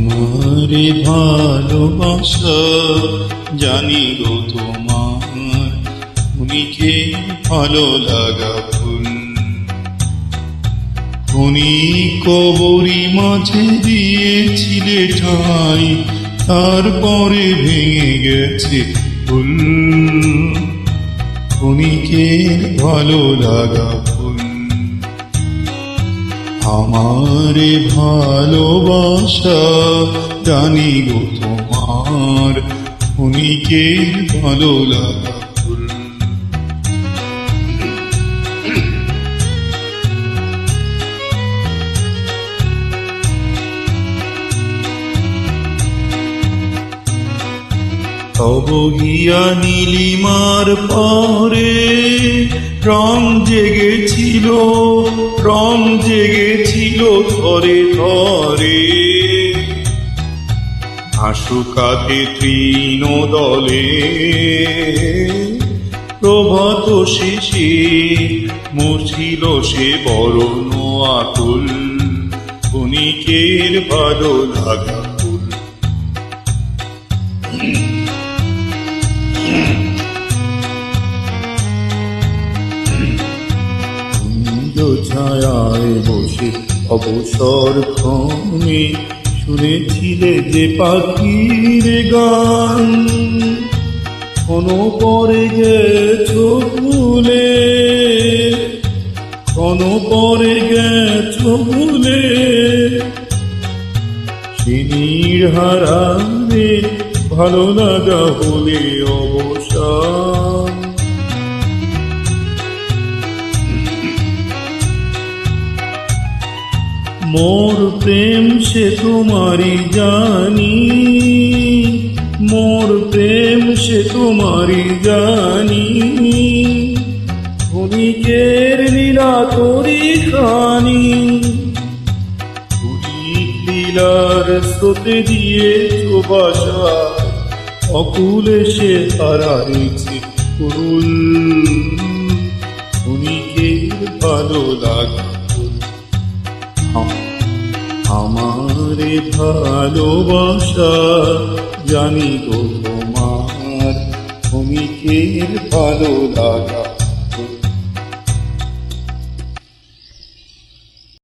আমারে ভালোবাসা জানি গো তোমার, ক্ষণিকে ভালো লাগা ফুল। ক্ষণিক কবরি মাঝে দিয়েছিলে ঠাই, তারপরে ভেঙে গেছে ফুল। ক্ষণিকের ভালো লাগা ফুল। আমারে ভালোবাসা জানি গো তোমার, ক্ষণিকের ভালো লাগা ফুল। অবহিয়া নীলিমার পরে রং জেগেছিল, রং জেগেছিল ধরে ধরে। আশুকাতে তৃণ দলে প্রভাত শেষে মুছিল সে বরণ আকুল। ক্ষণিকের ভালো লাগা ফুল। ছায়ায় বসে অবসর ক্ষণে শুনেছিলে যে পাখির গান, ক্ষণ পরে গেছো ভুলে, ক্ষণ পরে গেছো ভুলে। সিনির হারানে ভালো লাগা হলে অবসান। মোর প্রেম সে তোমারি জানি, মোর প্রেম সে তোমারি জানি। ক্ষণিকের লীলা তোরি খানি, ক্ষণিক লীলার স্রোতে দিয়েছো বাসা, অকুলে সে হারাইছে কুল। ক্ষণিকের ভালো লাগা। আমারে ভালোবাসা জানি গো তোমার, ক্ষণিকের ভালো লাগা।